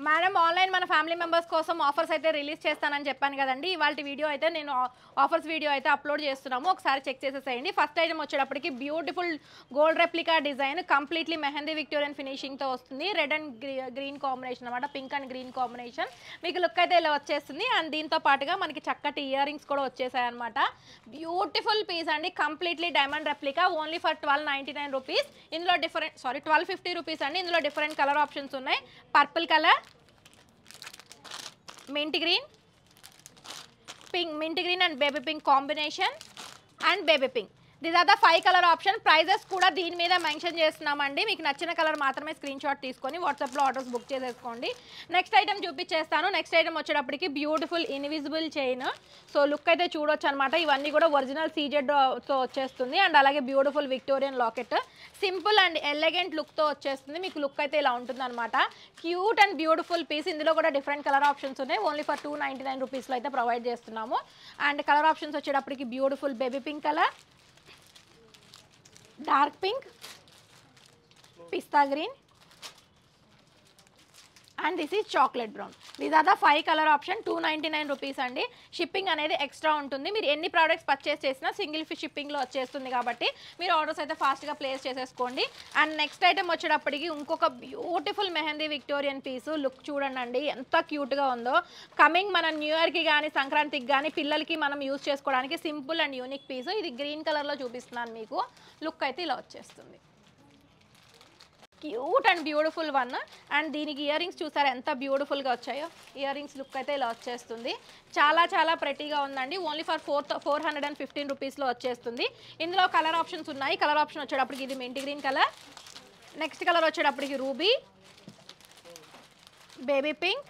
Madam online మన family members కోసం offers అయితే రిలీజ్ చేస్తానని చెప్పాను కదండి. ఇవాళ వీడియో అయితే నేను ఆఫర్స్ వీడియో అయితే అప్లోడ్ చేస్తున్నాము, ఒకసారి చెక్ చేసేసేయండి. ఫస్ట్ ఐటమ్ వచ్చేటప్పటికి beautiful gold replica design, completely mehndi Victorian ఫినిషింగ్తో వస్తుంది. రెడ్ అండ్ గ్రీన్ కాంబినేషన్ అనమాట, పింక్ అండ్ గ్రీన్ కాంబినేషన్. మీకు లుక్ అయితే ఇలా వచ్చేస్తుంది. అండ్ దీంతో పాటుగా మనకి చక్కటి ఇయర్ రింగ్స్ కూడా వచ్చేసాయి అనమాట. బ్యూటిఫుల్ పీస్ అండి, completely diamond replica, only for 1299 rupees. ఇందులో 1250 రూపీస్ అండి. ఇందులో డిఫరెంట్ కలర్ ఆప్షన్స్ ఉన్నాయి. Purple colour, mint green, pink, mint green and baby pink combination and baby pink. These are the 5 color option. Prices కూడా దీని మీద mention చేస్తున్నామండి. మీకు నచ్చిన కలర్ మాత్రమే స్క్రీన్ షాట్ తీసుకొని వాట్సాప్లో ఆర్డర్స్ బుక్ చేసేసుకోండి. నెక్స్ట్ ఐటమ్ చూపించేస్తాను. నెక్స్ట్ ఐటమ్ వచ్చేటప్పటికి beautiful invisible chain. So look అయితే చూడొచ్చు అనమాట. ఇవన్నీ కూడా ఒరిజినల్ సీజెడ్తో వచ్చేస్తుంది. అండ్ అలాగే beautiful Victorian locket, simple and elegant లుక్తో వచ్చేస్తుంది. మీకు లుక్ అయితే ఇలా ఉంటుంది అనమాట. Cute and beautiful piece. ఇందులో కూడా డిఫరెంట్ కలర్ ఆప్షన్స్ ఉన్నాయి. ఓన్లీ ఫర్ 299 రూపీస్లో అయితే ప్రొవైడ్ చేస్తున్నాము. అండ్ కలర్ ఆప్షన్స్ వచ్చేటప్పటికి beautiful baby pink colour, dark pink, pista green and this is chocolate brown. These are the 5 colour option. 299 rupees అండి. Shipping అనేది extra ఉంటుంది. మీరు ఎన్ని ప్రోడక్ట్స్ పర్చేస్ చేసినా సింగిల్ షిప్పింగ్లో వచ్చేస్తుంది కాబట్టి మీరు ఆర్డర్స్ అయితే ఫాస్ట్గా ప్లేస్ చేసేసుకోండి. అండ్ నెక్స్ట్ ఐటమ్ వచ్చేటప్పటికి ఇంకొక బ్యూటిఫుల్ మెహందీ విక్టోరియన్ పీసు. లుక్ చూడండి ఎంత క్యూట్గా ఉందో. కమింగ్ మన న్యూ ఇయర్కి కానీ సంక్రాంతికి కానీ పిల్లలకి మనం యూజ్ చేసుకోవడానికి సింపుల్ అండ్ యూనిక్ పీసు. ఇది గ్రీన్ కలర్లో చూపిస్తున్నాను మీకు. లుక్ అయితే ఇలా వచ్చేస్తుంది. Cute and beautiful one. And దీనికి ఇయర్ రింగ్స్ చూసారా ఎంత బ్యూటిఫుల్గా వచ్చాయో. ఇయర్ రింగ్స్ లుక్ అయితే ఇలా వచ్చేస్తుంది. చాలా చాలా ప్రెటీగా ఉందండి. ఓన్లీ ఫర్ 415 రూపీస్లో వచ్చేస్తుంది. ఇందులో కలర్ ఆప్షన్స్ ఉన్నాయి. కలర్ ఆప్షన్ వచ్చేటప్పటికి ఇది మెంటి గ్రీన్ కలర్, నెక్స్ట్ కలర్ వచ్చేటప్పటికి రూబీ, బేబీ పింక్.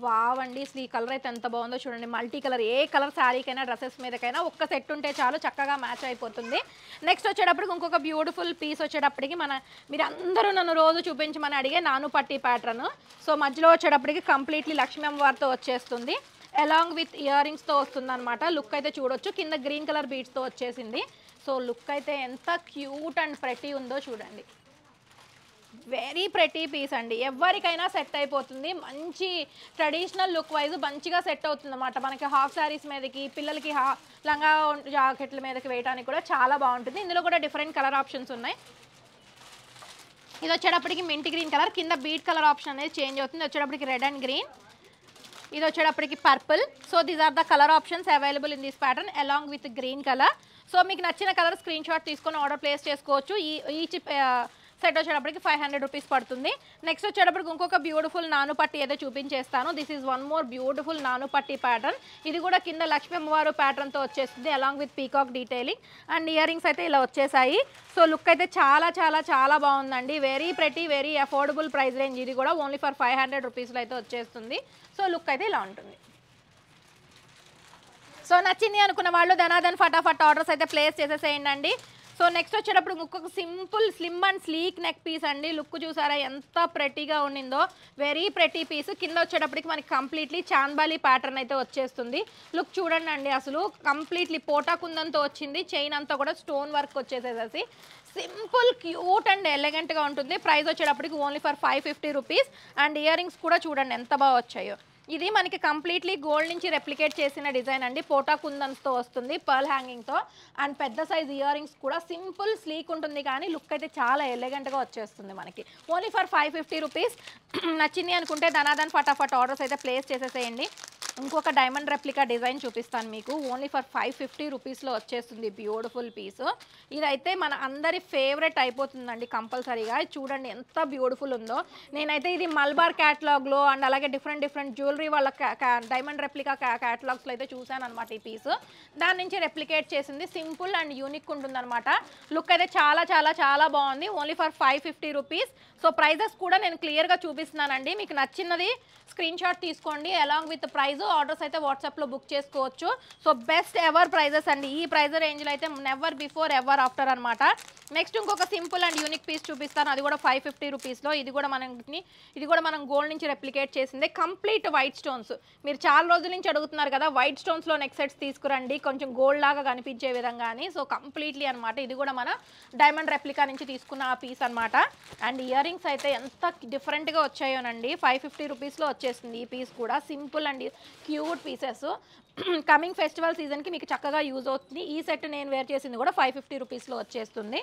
వావ్ అండి, అసలు ఈ కలర్ అయితే ఎంత బాగుందో చూడండి. మల్టీ కలర్, ఏ కలర్ శారీకైనా డ్రెస్సెస్ మీదకైనా ఒక్క సెట్ ఉంటే చాలు, చక్కగా మ్యాచ్ అయిపోతుంది. నెక్స్ట్ వచ్చేటప్పటికి ఇంకొక బ్యూటిఫుల్ పీస్ వచ్చేటప్పటికి మీరు అందరూ నన్ను రోజు చూపించమని అడిగే నాను పట్టి ప్యాటర్న్. సో మధ్యలో వచ్చేటప్పటికి కంప్లీట్లీ లక్ష్మీ అమ్మవారితో వచ్చేస్తుంది. అలాంగ్ విత్ ఇయర్ రింగ్స్తో వస్తుంది అనమాట. లుక్ అయితే చూడొచ్చు. కింద గ్రీన్ కలర్ బీడ్స్తో వచ్చేసింది. సో లుక్ అయితే ఎంత క్యూట్ అండ్ ప్రెటీ ఉందో చూడండి. వెరీ ప్రెటీ పీస్ అండి. ఎవరికైనా సెట్ అయిపోతుంది. మంచి ట్రెడిషనల్ లుక్ వైజ్ మంచిగా సెట్ అవుతుంది అన్నమాట. మనకి హాఫ్ శారీస్ మీదకి, పిల్లలకి లంగా జాకెట్ల మీదకి వేయడానికి కూడా చాలా బాగుంటుంది. ఇందులో కూడా డిఫరెంట్ కలర్ ఆప్షన్స్ ఉన్నాయి. ఇది వచ్చేటప్పటికి మింట్ గ్రీన్ కలర్, కింద బీట్ కలర్ ఆప్షన్ అనేది చేంజ్ అవుతుంది. వచ్చేటప్పటికి రెడ్ అండ్ గ్రీన్, ఇది వచ్చేటప్పటికి purple. So these are the colour options available in this pattern along with green colour. So మీకు నచ్చిన కలర్ స్క్రీన్ షాట్ తీసుకొని ఆర్డర్ ప్లేస్ చేసుకోవచ్చు. ఈచ్ సెట్ వచ్చేటప్పటికి 500 రూపీస్ పడుతుంది. నెక్స్ట్ వచ్చేటప్పటికి ఇంకొక బ్యూటిఫుల్ నాను పట్టి అయితే చూపించేస్తాను. This is one more beautiful నాను పట్టి ప్యాటర్న్. ఇది కూడా కింద లక్ష్మీ అమ్మవారు ప్యాటర్న్తో వచ్చేస్తుంది along with peacock detailing. And ear rings అయితే ఇలా వచ్చేసాయి. సో లుక్ అయితే చాలా చాలా చాలా బాగుందండి. Very pretty, very affordable price range. ఇది కూడా ఓన్లీ ఫర్ 500 రూపీస్లో అయితే వచ్చేస్తుంది. సో లుక్ అయితే ఇలా ఉంటుంది. సో నచ్చింది అనుకున్న వాళ్ళు ధనాధన్ ఫటాఫట్ ఆర్డర్స్ అయితే ప్లేస్ చేసేసేయండి. సో నెక్స్ట్ వచ్చేటప్పుడు ఇంకొక simple slim and sleek neck piece అండి. లుక్ చూసారా ఎంత ప్రెటీగా ఉండిందో. Very pretty piece. కింద వచ్చేటప్పటికి మనకి కంప్లీట్లీ చాంబాలి ప్యాటర్న్ అయితే వచ్చేస్తుంది. లుక్ చూడండి అండి, అసలు కంప్లీట్లీ పోటా కుందంతో వచ్చింది. చైన్ అంతా కూడా స్టోన్ వర్క్ వచ్చేసేసి సింపుల్ క్యూట్ అండ్ ఎలిగెంట్గా ఉంటుంది. ప్రైస్ వచ్చేటప్పటికి only for 550 rupees. And ear rings కూడా చూడండి ఎంత బాగా వచ్చాయో. ఇది మనకి కంప్లీట్లీ గోల్డ్ నుంచి రెప్లికేట్ చేసిన డిజైన్ అండి. పోటా కుందన్స్తో వస్తుంది, పర్ల్ హ్యాంగింగ్తో. అండ్ పెద్ద సైజ్ ఇయర్ రింగ్స్ కూడా సింపుల్ స్లీక్ ఉంటుంది, కానీ లుక్ అయితే చాలా ఎలిగెంట్గా వచ్చేస్తుంది మనకి. Only for 550 rupees. నచ్చింది అనుకుంటే ధనాధన్ ఫటాఫట్ ఆర్డర్స్ అయితే ప్లేస్ చేసేసేయండి. ఇంకొక డైమండ్ రెప్లికా డిజైన్ చూపిస్తాను మీకు. ఓన్లీ ఫర్ 550 రూపీస్లో వచ్చేస్తుంది బ్యూటిఫుల్ పీస్. ఇదైతే మన అందరి ఫేవరెట్ అయిపోతుందండి కంపల్సరీగా. చూడండి ఎంత బ్యూటిఫుల్ ఉందో. నేనైతే ఇది మల్బార్ క్యాటలాగ్లో అండ్ అలాగే డిఫరెంట్ జ్యువెలరీ వాళ్ళ డైమండ్ రెప్లికా క్యాటలాగ్స్లో అయితే చూసాను అనమాట ఈ పీస్. దాని నుంచి రెప్లికేట్ చేసింది. సింపుల్ అండ్ యూనిక్ ఉంటుంది అనమాట. లుక్ అయితే చాలా చాలా చాలా బాగుంది. Only for 550 rupees. So prices కూడా నేను క్లియర్గా చూపిస్తున్నానండి. మీకు నచ్చినది స్క్రీన్ షాట్ తీసుకోండి అలాంగ్ విత్ ప్రైజ్. ఆర్డర్స్ అయితే వాట్సాప్లో బుక్ చేసుకోవచ్చు. సో బెస్ట్ ఎవర్ ప్రైజెస్ అండి, ఈ ప్రైజ్ రేంజ్లో అయితే నెవర్ బిఫోర్ ఎవర్ ఆఫ్టర్ అనమాట. నెక్స్ట్ ఇంకొక సింపుల్ అండ్ యూనిక్ పీస్ చూపిస్తాను, అది కూడా 550 రూపీస్లో. ఇది కూడా మనం గోల్డ్ నుంచి రెప్లికేట్ చేసిందే, కంప్లీట్ వైట్ స్టోన్స్. మీరు చాలా రోజుల నుంచి అడుగుతున్నారు కదా వైట్ స్టోన్స్లో నెక్ సెట్స్ తీసుకురండి కొంచెం గోల్డ్ లాగా కనిపించే విధంగా అని. సో కంప్లీట్లీ అనమాట, ఇది కూడా మన డైమండ్ రెప్లికా నుంచి తీసుకున్న ఆ పీస్ అనమాట. అండ్ ఇయర్ రింగ్స్ అయితే ఎంత డిఫరెంట్గా వచ్చాయోనండి, 550 రూపీస్లో వచ్చేస్తుంది ఈ పీస్ కూడా. Simple and cute pieces, coming festival సీజన్కి మీకు చక్కగా యూజ్ అవుతుంది. ఈ సెట్ నేను వేర్ చేసింది కూడా 550 రూపీస్లో వచ్చేస్తుంది.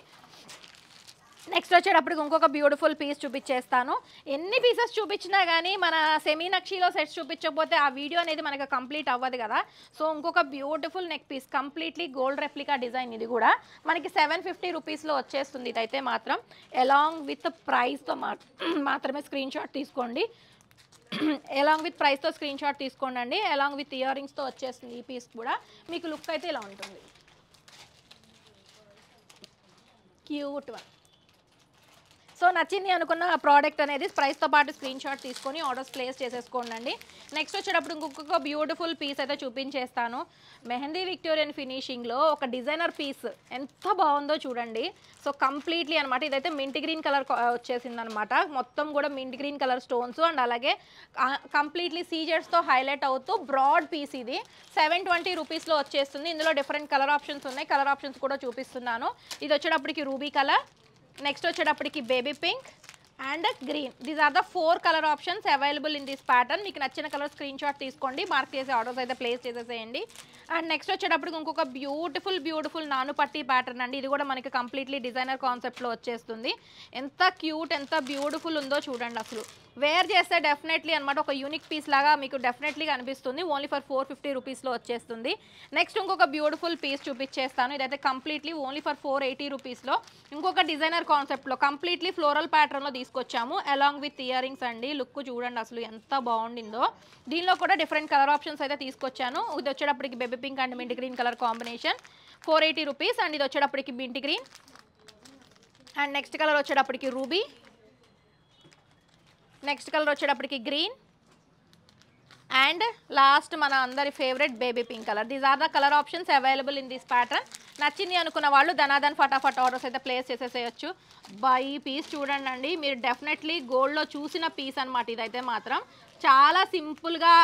నెక్స్ట్ వచ్చేటప్పటికి ఇంకొక బ్యూటిఫుల్ పీస్ చూపించేస్తాను. ఎన్ని పీసెస్ చూపించినా కానీ మన సెమీ నక్షీలో సెట్స్ చూపించకపోతే ఆ వీడియో అనేది మనకు కంప్లీట్ అవ్వదు కదా. సో ఇంకొక beautiful neck piece, completely gold replica design. ఇది కూడా మనకి 750 రూపీస్లో వచ్చేస్తుంది. ఇదైతే మాత్రం అలాంగ్ విత్ ప్రైస్తో మాత్రమే స్క్రీన్ షాట్ తీసుకోండి. అలాంగ్ విత్ ప్రైస్తో స్క్రీన్ షాట్ తీసుకోండి అండి. అలాంగ్ విత్ ఇయర్ రింగ్స్తో వచ్చేస్తుంది ఈ పీస్ కూడా. మీకు లుక్ అయితే ఇలా ఉంటుంది, క్యూట్ వన్. సో నచ్చింది అనుకున్న ప్రోడక్ట్ అనేది ప్రైస్తో పాటు స్క్రీన్ షాట్ తీసుకొని ఆర్డర్స్ ప్లేస్ చేసేసుకోండి అండి. నెక్స్ట్ వచ్చేటప్పుడు ఇంకొక బ్యూటిఫుల్ పీస్ అయితే చూపించేస్తాను. మెహందీ విక్టోరియన్ ఫినిషింగ్లో ఒక డిజైనర్ పీస్ ఎంత బాగుందో చూడండి. సో కంప్లీట్లీ అనమాట, ఇదైతే మింట్ గ్రీన్ కలర్ వచ్చేసింది అనమాట. మొత్తం కూడా mint green colour stones and అలాగే కంప్లీట్లీ సీజెడ్స్తో హైలైట్ అవుతూ బ్రాడ్ పీస్. ఇది 720 రూపీస్లో వచ్చేస్తుంది. ఇందులో డిఫరెంట్ కలర్ ఆప్షన్స్ ఉన్నాయి, కలర్ ఆప్షన్స్ కూడా చూపిస్తున్నాను. ఇది వచ్చేటప్పటికి రూబీ కలర్, నెక్స్ట్ వచ్చేటప్పటికి baby pink and green. These are the 4 colour options available in this pattern. మీకు నచ్చిన కలర్ స్క్రీన్ షాట్ తీసుకోండి, మార్క్ చేసి ఆర్డర్స్ అయితే ప్లేస్ చేసేసేయండి. అండ్ నెక్స్ట్ వచ్చేటప్పటికి ఇంకొక బ్యూటిఫుల్ నాను పట్టి ప్యాటర్న్ అండి. ఇది కూడా మనకి కంప్లీట్లీ డిజైనర్ కాన్సెప్ట్లో వచ్చేస్తుంది. ఎంత క్యూట్ ఎంత బ్యూటిఫుల్ ఉందో చూడండి. అసలు వేర్ చేస్తే డెఫినెట్లీ అనమాట ఒక యూనిక్ పీస్ లాగా మీకు డెఫినెట్లీగా అనిపిస్తుంది. ఓన్లీ ఫర్ 450 రూపీస్లో వచ్చేస్తుంది. నెక్స్ట్ ఇంకొక బ్యూటిఫుల్ పీస్ చూపించేస్తాను. ఇదైతే కంప్లీట్లీ ఓన్లీ ఫర్ 480 రూపీస్లో ఇంకొక డిజైనర్ కాన్సెప్ట్లో కంప్లీట్లీ ఫ్లోరల్ ప్యాటర్న్లో తీసుకొచ్చాము అలాంగ్ విత్ ఇయర్ రింగ్స్ అండి. లుక్ చూడండి అసలు ఎంత బాగుండిందో. దీనిలో కూడా డిఫరెంట్ కలర్ ఆప్షన్స్ అయితే తీసుకొచ్చాను. ఇది వచ్చేటప్పటికి baby pink and mint green colour combination, 480 rupees. And ఇది వచ్చేటప్పటికి mint green and next colour వచ్చేటప్పటికి రూబీ, నెక్స్ట్ కలర్ వచ్చేటప్పటికి గ్రీన్ అండ్ లాస్ట్ మన అందరి favourite baby pink colour. These are the colour options available in this pattern. నచ్చింది అనుకున్న వాళ్ళు ధనాధన్ ఫటాఫట్ ఆర్డర్స్ అయితే ప్లేస్ చేసేసేయచ్చు. ఈ పీస్ చూడండి అండి, మీరు డెఫినెట్లీ గోల్డ్లో చూసిన పీస్ అనమాట. ఇదైతే మాత్రం చాలా సింపుల్గా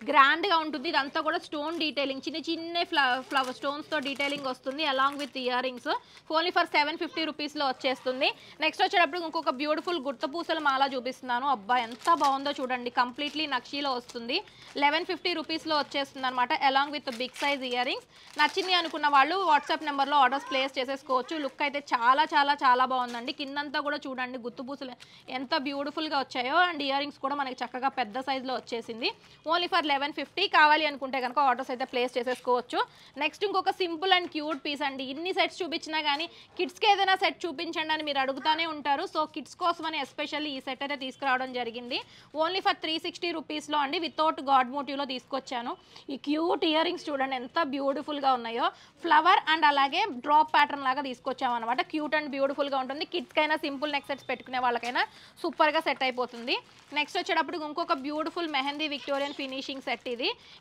గ్రాండ్గా ఉంటుంది. ఇదంతా కూడా స్టోన్ డీటెయిలింగ్, చిన్న ఫ్లవర్ స్టోన్స్తో డీటెయిలింగ్ వస్తుంది along with ear rings. Only for 750 రూపీస్లో వచ్చేస్తుంది. నెక్స్ట్ వచ్చేటప్పుడు ఇంకొక బ్యూటిఫుల్ గుట్టపూసల మాల చూపిస్తున్నాను. అబ్బా ఎంత బాగుందో చూడండి, కంప్లీట్లీ నక్షీలో వస్తుంది. 1150 రూపీస్లో వచ్చేస్తుంది అనమాట along with big size earrings. నచ్చింది అనుకున్న వాళ్ళు వాట్సాప్ నెంబర్లో ఆర్డర్స్ ప్లేస్ చేసేసుకోవచ్చు. లుక్ అయితే చాలా బాగుందండి. కిందంతా కూడా చూడండి గుత్తుపూసలు ఎంత బ్యూటిఫుల్గా వచ్చాయో. అండ్ ఇయర్ రింగ్స్ కూడా మనకి చక్కగా పెద్ద సైజులో వచ్చేసింది. Only for 1150. కావాలి అనుకుంటే కనుక ఆర్డర్స్ అయితే ప్లేస్ చేసేసుకోవచ్చు. నెక్స్ట్ ఇంకొక సింపుల్ అండ్ క్యూట్ పీస్ అండి. ఇన్ని సెట్స్ చూపించినా కానీ కిడ్స్కి ఏదైనా సెట్ చూపించండి అని మీరు అడుగుతూనే ఉంటారు. సో కిడ్స్ కోసమని ఎస్పెషల్లీ ఈ సెట్ అయితే తీసుకురావడం జరిగింది. ఓన్లీ ఫర్ 360 రూపీస్లో అండి, వితౌట్ గాడ్ మోటివ్లో తీసుకొచ్చాను. ఈ క్యూట్ ఇయర్ రింగ్స్ చూడండి ఎంత బ్యూటిఫుల్గా ఉన్నాయో. ఫ్లవర్ అండ్ అలాగే డ్రాప్ ప్యాటర్న్ లాగా తీసుకొచ్చాము అనమాట. క్యూట్ అండ్ బ్యూటిఫుల్గా ఉంటుంది. కిడ్స్కైనా సింపుల్ నెక్ సెట్స్ పెట్టుకునే వాళ్ళకైనా సూపర్గా సెట్ అయిపోతుంది. నెక్స్ట్ వచ్చేటప్పుడు ఇంకొక beautiful mehndi Victorian finishing set.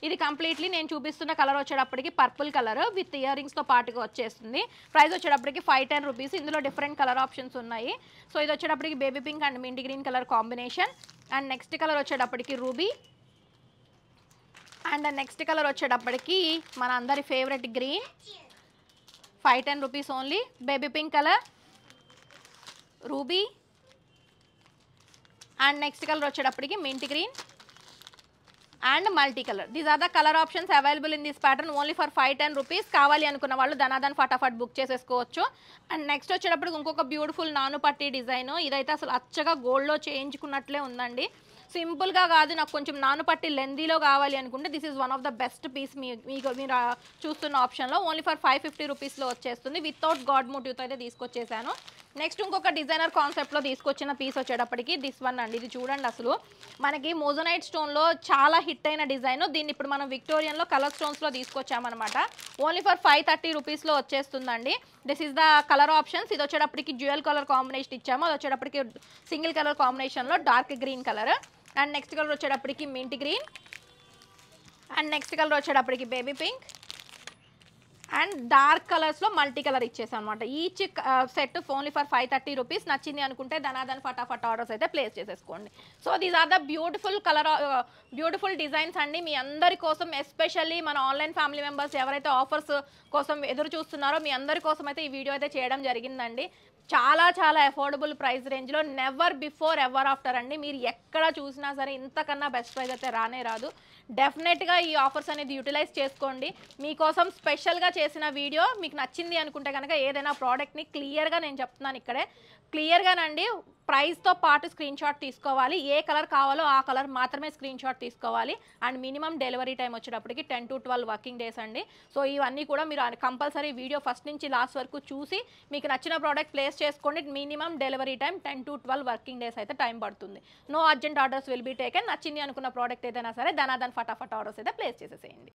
ఇది కంప్లీట్లీ నేను చూపిస్తున్న కలర్ వచ్చేటప్పటికి పర్పుల్ కలర్ విత్ ఇయర్ రింగ్స్తో పాటుగా వచ్చేస్తుంది. ప్రైస్ వచ్చేటప్పటికి 510 రూపీస్. ఇందులో డిఫరెంట్ కలర్ ఆప్షన్స్ ఉన్నాయి. సో ఇది వచ్చేటప్పటికి baby pink and mint green colour combination. And next colour వచ్చేటప్పటికి రూబీ అండ్ నెక్స్ట్ కలర్ వచ్చేటప్పటికి మన అందరి favourite green, 510 rupees only. Baby pink colour, ruby and next colour వచ్చేటప్పటికి mint green and multi colour. These are the colour options available in this pattern only for 510 rupees. కావాలి అనుకున్న వాళ్ళు ధనాధన్ ఫటాఫట్ book చేసేసుకోవచ్చు. And next వచ్చేటప్పుడు ఇంకొక beautiful నాను పట్టి డిజైన్. ఇదైతే అసలు అచ్చగా గోల్డ్లో చేయించుకున్నట్లే ఉందండి. సింపుల్గా కాదు, నాకు కొంచెం నాను పట్టి లెందీలో కావాలి అనుకుంటే this is one of the best piece. మీరు చూస్తున్న ఆప్షన్లో ఓన్లీ ఫర్ 550 రూపీస్లో వచ్చేస్తుంది. వితౌట్ గాడ్ మోటివ్తో అయితే తీసుకొచ్చేసాను. నెక్స్ట్ ఇంకొక డిజైనర్ కాన్సెప్ట్లో తీసుకొచ్చిన పీస్ వచ్చేటప్పటికి దిస్ వన్ అండి. ఇది చూడండి అసలు మనకి మోజనైట్ స్టోన్లో చాలా హిట్ అయిన డిజైన్. దీన్ని ఇప్పుడు మనం విక్టోరియన్లో కలర్ స్టోన్స్లో తీసుకొచ్చామన్నమాట. ఓన్లీ ఫర్ 530 రూపీస్లో వచ్చేస్తుందండి. This is the colour options. ఇది వచ్చేటప్పటికి డ్యూయల్ కలర్ కాంబినేషన్ ఇచ్చాము. అది వచ్చేటప్పటికి సింగిల్ కలర్ కాంబినేషన్లో dark green colour. And next colour వచ్చేటప్పటికి mint green and next colour వచ్చేటప్పటికి బేబీ పింక్ అండ్ డార్క్ కలర్స్లో మల్టీ కలర్ ఇచ్చేసాం అనమాట. Each set only for 530 rupees. నచ్చింది అనుకుంటే ధనాధన్ ఫటాఫట్ ఆర్డర్స్ అయితే ప్లేస్ చేసేసుకోండి. So these are the beautiful beautiful designs అండి మీ అందరి కోసం. ఎస్పెషల్లీ మన ఆన్లైన్ ఫ్యామిలీ మెంబర్స్ ఎవరైతే ఆఫర్స్ కోసం ఎదురు చూస్తున్నారో మీ అందరి కోసం అయితే ఈ వీడియో అయితే చేయడం జరిగిందండి. చాలా చాలా అఫోర్డబుల్ ప్రైస్ రేంజ్లో, నెవర్ బిఫోర్ ఎవర్ ఆఫ్టర్ అండి. మీరు ఎక్కడ చూసినా సరే ఇంతకన్నా బెస్ట్ ప్రైస్ అయితే రానే రాదు. డెఫినెట్గా ఈ ఆఫర్స్ అనేది యూటిలైజ్ చేసుకోండి. మీకోసం స్పెషల్గా చేసిన వీడియో మీకు నచ్చింది అనుకుంటే కనుక ఏదైనా ప్రోడక్ట్ని క్లియర్గా నేను చెప్తున్నాను ఇక్కడే క్లియర్గానండి, ప్రైస్తో పాటు స్క్రీన్ షాట్ తీసుకోవాలి. ఏ కలర్ కావాలో ఆ కలర్ మాత్రమే స్క్రీన్ షాట్ తీసుకోవాలి. అండ్ మినిమం డెలివరీ టైం వచ్చేటప్పటికి 10 to 12 వర్కింగ్ డేస్ అండి. సో ఇవన్నీ కూడా మీరు కంపల్సరీ వీడియో ఫస్ట్ నుంచి లాస్ట్ వరకు చూసి మీకు నచ్చిన ప్రోడక్ట్ ప్లేస్ చేసుకోండి. Minimum delivery time 10 to 12 working days అయితే టైం పడుతుంది. No urgent orders will be taken. నచ్చింది అనుకున్న ప్రోడక్ట్ ఏదైనా సరే ధనాధన్ ఫటాఫట్ ఆర్డర్స్ అయితే ప్లేస్ చేసేసేయండి.